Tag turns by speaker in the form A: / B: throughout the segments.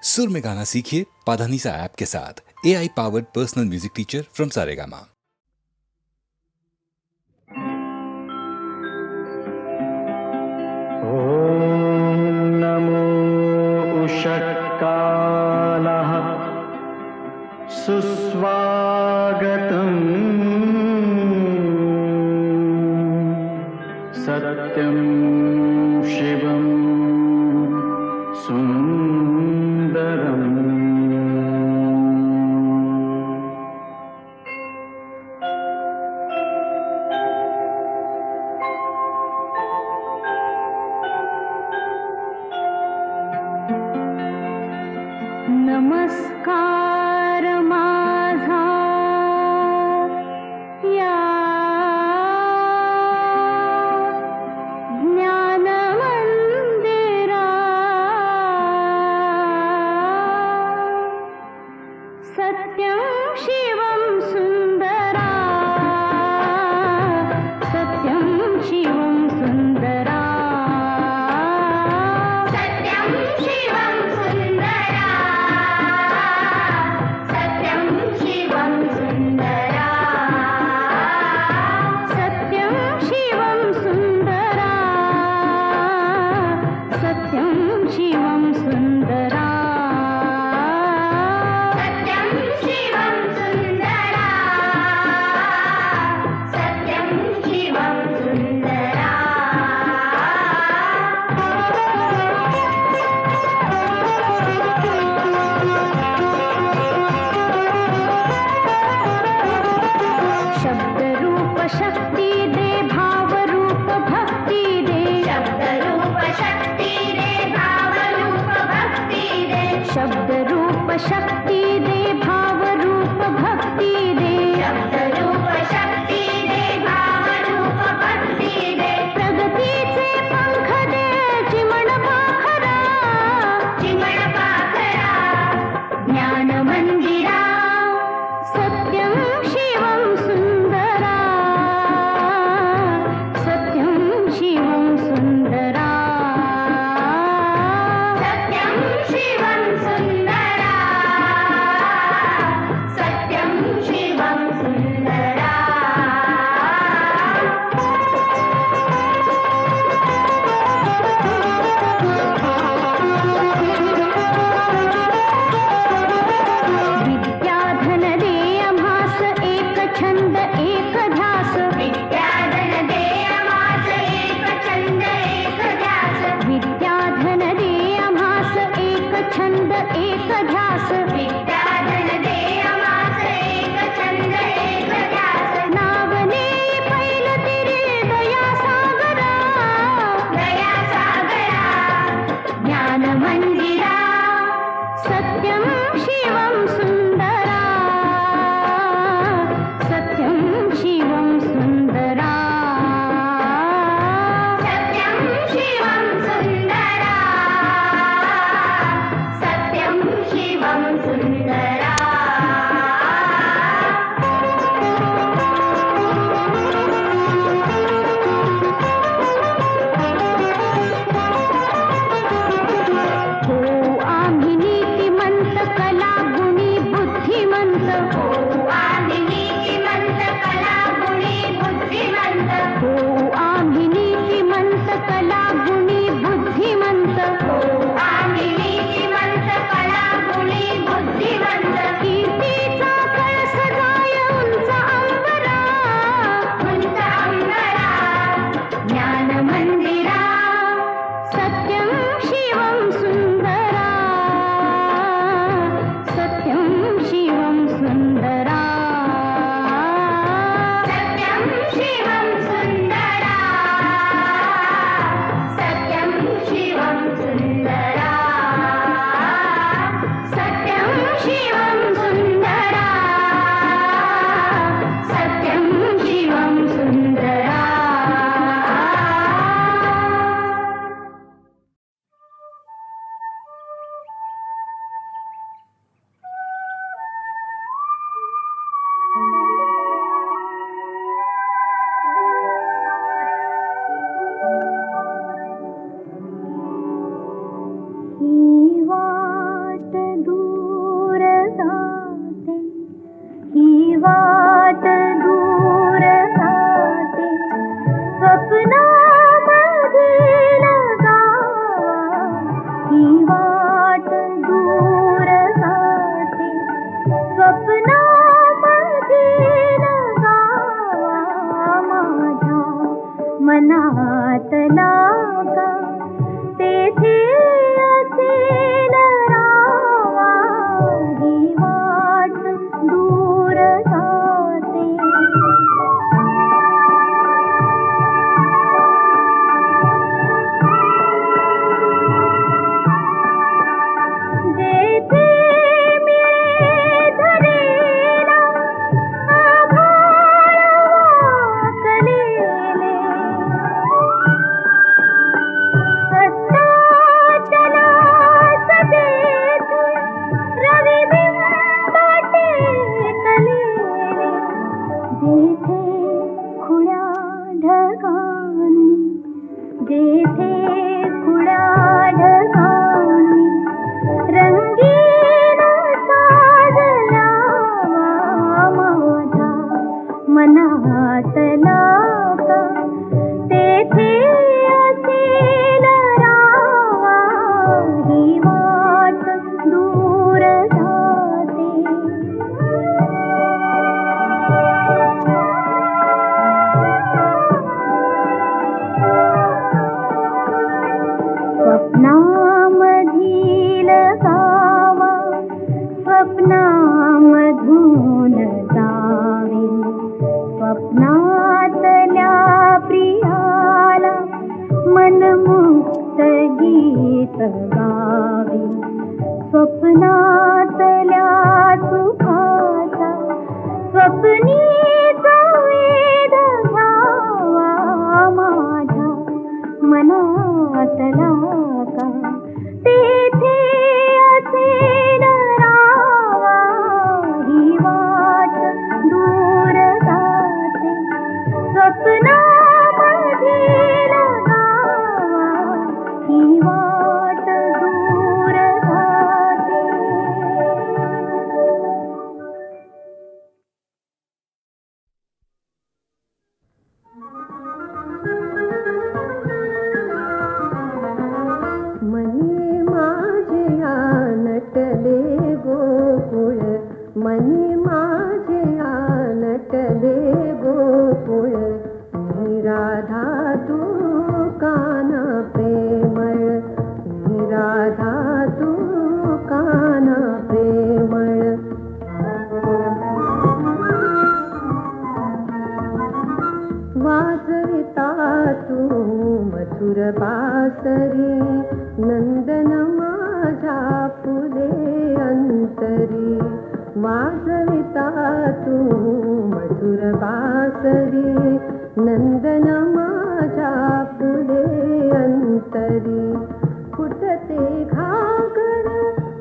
A: सुर में गाना सीखिए पाधानीसा ऐप के साथ। AI powered personal music teacher from Saregama.
B: ॐ नमो उषत्कालः सुस्वागतम् सत्यं शिवं सुन्दरम्।
C: नमस्कार माझा या ज्ञान मंदिरा, सत्यं शिवं सुंदरा, सत्यं शिवं सुंदरा, सत्यं शिवं सुंदरा, सत्यं शिवं सुंदरा, सत्यं शिवं सुंदरा, सत्यं शिवं सुंदरा, सत्यं शिवं सुंदरा, सत्यं शिवं सुंदरा। शब्द रूप शक्ति दे, भाव रूप भक्ति दे, शब्द रूप शक्ति दे, भाव रूप भक्ति दे, शब्द रूप शक्ति दे, भाव रूप भक्ति दे, शब्द रूप शक्ति दे, भाव रूप भक्ति दे, प्रगतीचे पंख दे, चिमण पाखरा, चिमण पाखरा, ज्ञान मंदिरा, सत्यं शिवं सुंदरा, सत्यं शिवं सुंदरा, सत्यं शिवं सुंदरा, सत्यं शिवं सुंदरा। विद्याधन दे आम्हास एक छंद एक ध्यास, विद्याधन दे आम्हास एक छंद एक ध्यास, विद्याधन दे आम्हास एक छंद एक ध्यास, विद्याधन दे आम्हास एक छंद एक ध्यास, नावने पैल तिरे दया सागरा, दया सागरा, ज्ञान मंदिरा, सत्यं शिवं सुंदरा, सत्यं शिवं सुंदरा, सत्यं शिवं सुंदरा, सत्यं शिवं सुंदरा। जेथे मिळे धरेला आभाळ वाकलेले अस्ताचलास तेथे रविबिंब टेकलेले जेथे खुळ्या ढगांनी जेथे खुळ्या ढगांनी रंगीन साजला माझ्या मनातला का तेथे असेल रावा ही वाट दूर जाते स्वप्नामधील गावा स्वप्नामधून जावी स्वप्नातल्या प्रियाला मनमुक्त गीत गावी स्वप्नातल्या सुखाचा स्वप्नीचा वेध घ्यावा माझ्या मनातला का तेथे असेल रावा ही वाट दूर जाते स्वप्नामधील गावा ही वाट दूर जाते मनी माझ्या नटले गोकुळ मनी माझ्या नटले गोकुळ मी राधा तू काना प्रेमळ मी राधा तू काना प्रेमळ वाजविता तू मधुर बासरी नंदन माझ्या फुले अंतरी वाजविता तू मधुर बासरी नंदन माझ्या फुले अंतरी फुटते घागर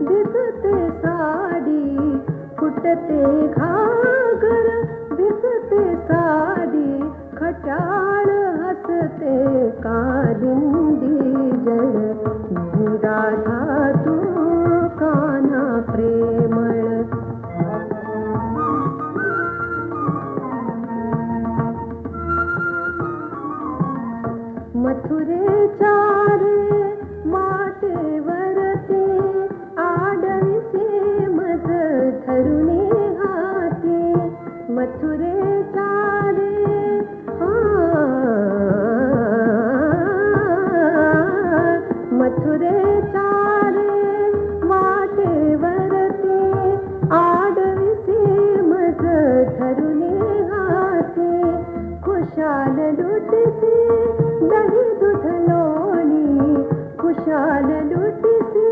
C: दिसते साडी फुटते घागर दिसते साडी खट्याळ हसते कालिंदी जळ मी राधा तू काना प्रेमळ मथुरेच्या रे वाटेवरती आडवीसे मज धरुणे हाते मथुरेच्या रे मथुरेच्या रे वाटेवरती आडवीसे मज धरुणे हाते खुशाल लुटते दही दूध लोणी खुशाल लुटते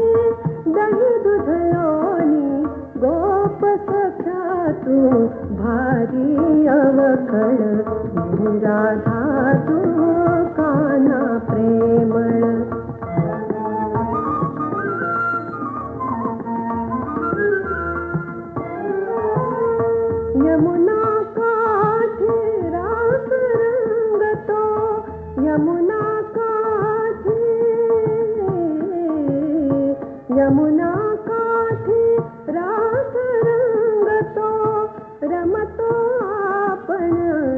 C: दही दूध लोणी गोप सख्या तू भारी अवखळ मी राधा तू काना प्रेमळ यमुना काठी रास रंगतो यमुना काठी यमुना काठी रास रंगतो रमतो आपण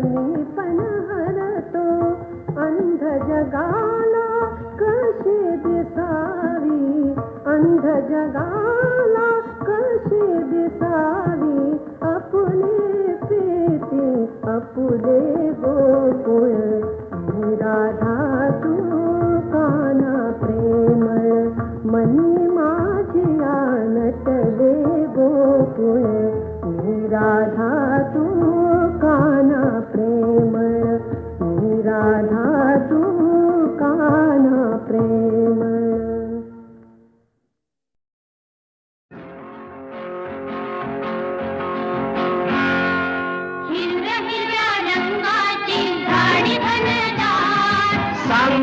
C: मी पण हरतो अंध जगाला कशी दिसावी अंध जगाला कशी दिसावी अपुले प्रीती अपुले गोकुळ मी राधा तू काना प्रेमळ मनी माझ्या नटले गोकुळ मी राधा तू काना प्रेमळ मी राधा तू काना प्रेमळ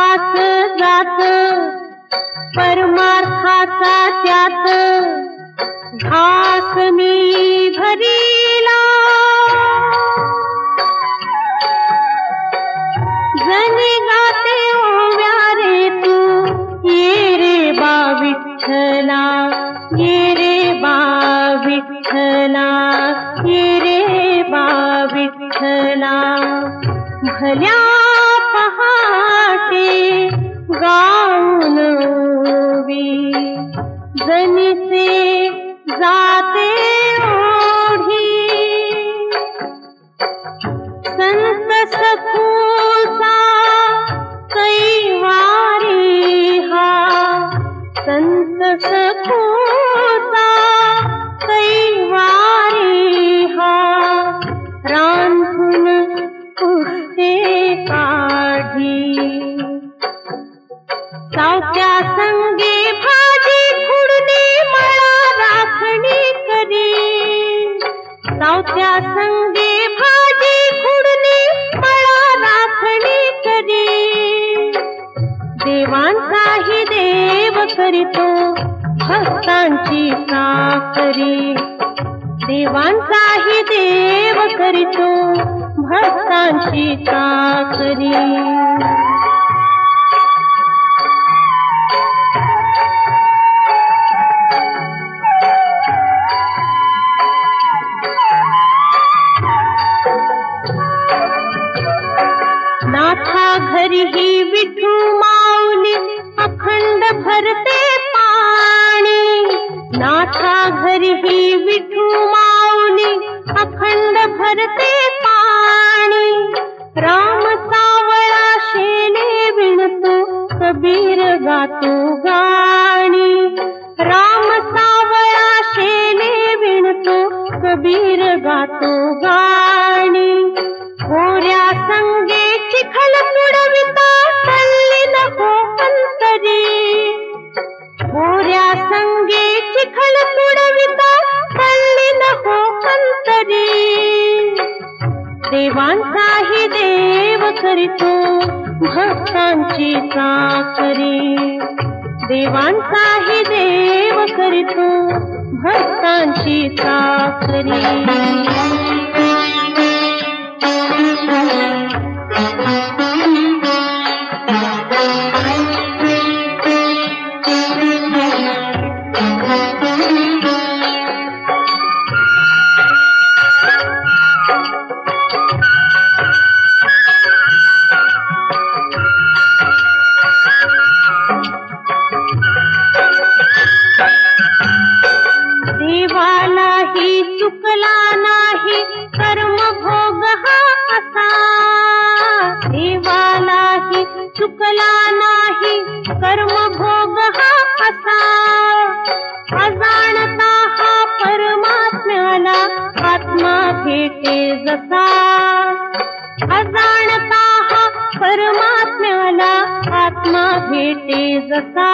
C: खास जात परमार्थाचा त्यात घास मी भरीला जनी गाते ओव्या रे तू ये रे बा विठ्ठला ये रे बा विठ्ठला ये रे बा विठ्ठला भल्या पहाटे गाऊन ओवी जनिसे जाते ओढी संत सखूचा कैवारी हा संत सखूचा कैवारी हा रांधून पुसते काढी सावत्या संगे भाजी खुडणी मळा राखणी करी सावत्या संगे भाजी खुडणी मळा राखणी करी देवांचाही देव करीतो भक्तांची चाकरी देवांचाही देव करीतो भक्तांची चाकरी नाथा घरी ही विठू माऊली अखंड भरते पाणी नाथा घरी ही विठू माऊली अखंड भरते पाणी राम सावळा शेले विणतो कबीर गातो गाणी राम सावळा शेले विणतो कबीर गातो गाणी गोऱ्या संगे चिखल तुडविता तल्ली नको अंतरी गोऱ्या संगे चिखल तुडविता तल्ली नको अंतरी देवांचाही देव करीतो भक्तांची चाकरी देवांचाही देव करीतो भक्तांची चाकरी देवालाही चुकला नाही कर्म भोग हा असा देवालाही चुकला नाही कर्म भोग हा असा अजाणता हा परमात्म्याला आत्मा भेटे जसा अजाणता हा परमात्म्याला आत्मा भेटे जसा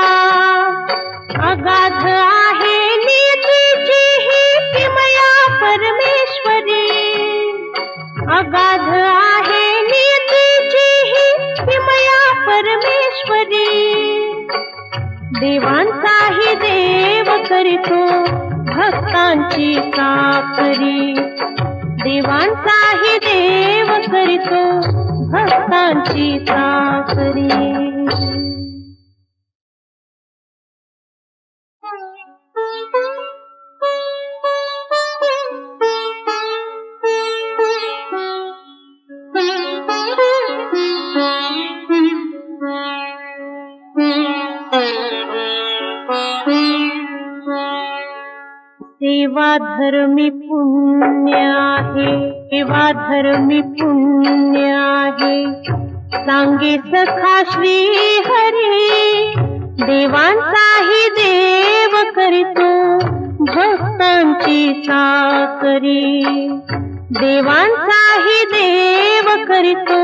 C: अगाध आहे नियतीची ही किमया परमेश्वरी अगाध आहे नियतीची ही किमया परमेश्वरी देवांचाही देव करीतो भक्तांची चाकरी देवांचाही देव करीतो भक्तांची चाकरी सेवा धर्मी पुण्य आहे सेवा धर्मी पुण्य आहे सांगे सखा श्री हरी देवांचाही देव करीतो भक्तांची चाकरी देवांचाही देव करीतो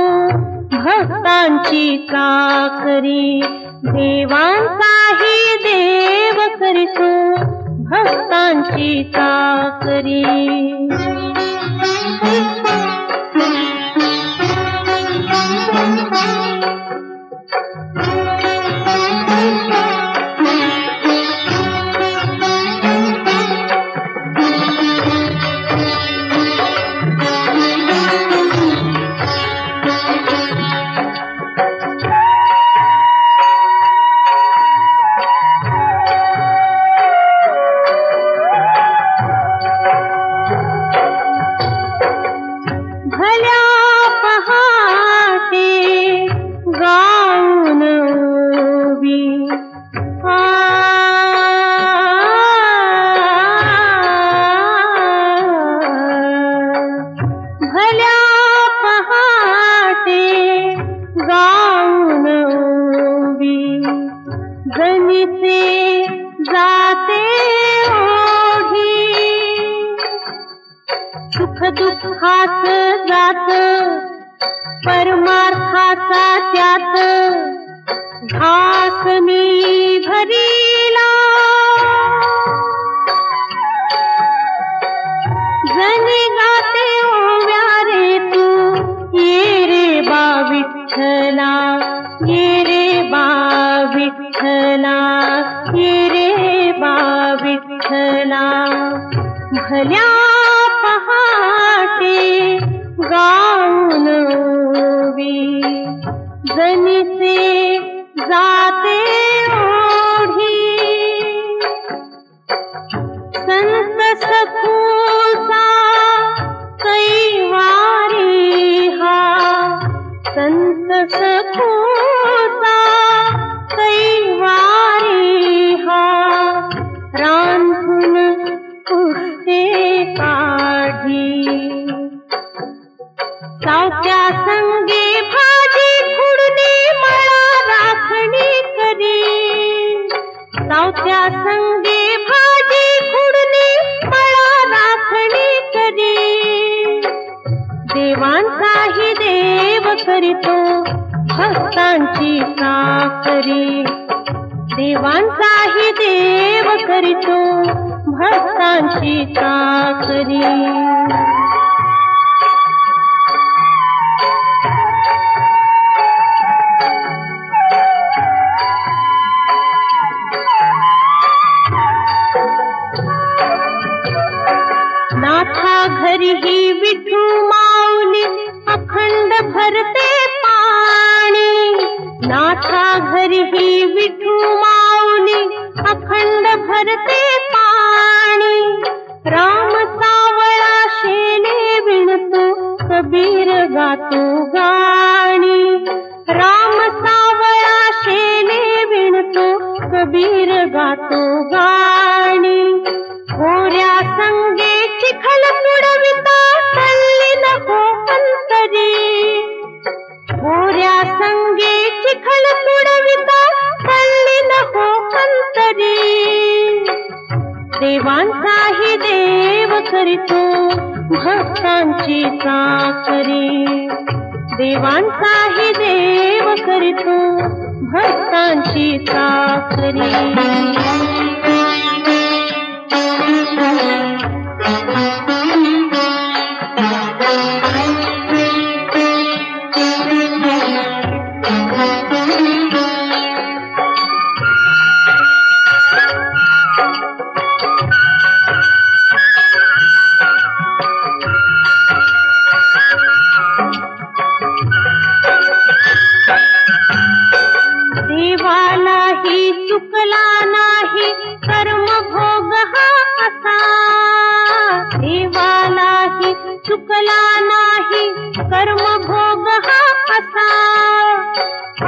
C: भक्तांची चाकरी देवांचाही देव करीतो भक्तांची चाकरी खास जात परमार्थाचा त्यात घास मी भरीला जणी गाते ओव्या रे तू ये रे बा विठ्ठला ये रे बा विठ्ठला ये रे बा विठ्ठला भल्या पहाटे गाऊन ओवी जनीचे जाते ओढी संत सखूचा कैवारी हा संत सखूचा कैवारी हा रांधून पुष्टे काढी सावत्या संगे भाजी खुडणे मळा राखणी करी सावत्या संगे भाजी खुडणे मळा राखणी करी देवांचाही देव करीतो भक्तांची चाकरी देवांचाही देव करीतो भक्तांची चाकरी नाथा घरी ही विठू माऊली अखंड भरते पाणी नाथा घरी ही विठू माऊली अखंड भरते पाणी राम सावळा शेले विणतो कबीर गातो गाणी राम सावळा शेले विणतो कबीर गातो गाणी होऱ्या संगे चिखल तुडविता तल्लीन हो अंतरी होऱ्या संगे चिखल तुडविता तल्लीन हो अंतरी देवांचाही देव करीतो भक्तांची चाकरी देवांचाही देव करीतो भक्तांची चाकरी देवालाही चुकला नाही कर्म भोग हा असा देवालाही चुकला नाही कर्म भोग हा असा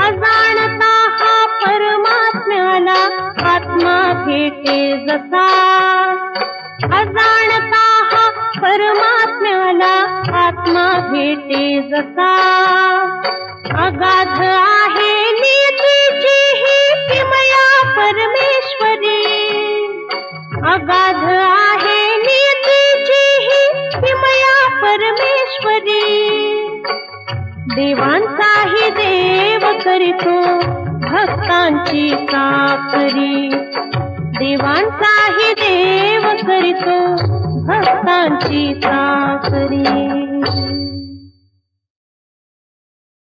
C: अजाणता हा परमात्म्याला आत्मा भेटे जसा अजाणता हा परमात्म्याला आत्मा भेटे जसा अगाध आहे नियतीची ही किमया परमेश्वरी अगाध आहे नियतीची ही किमया परमेश्वरी देवांचाही देव करीतो भक्तांची चाकरी देवांचाही देव करीतो भक्तांची चाकरी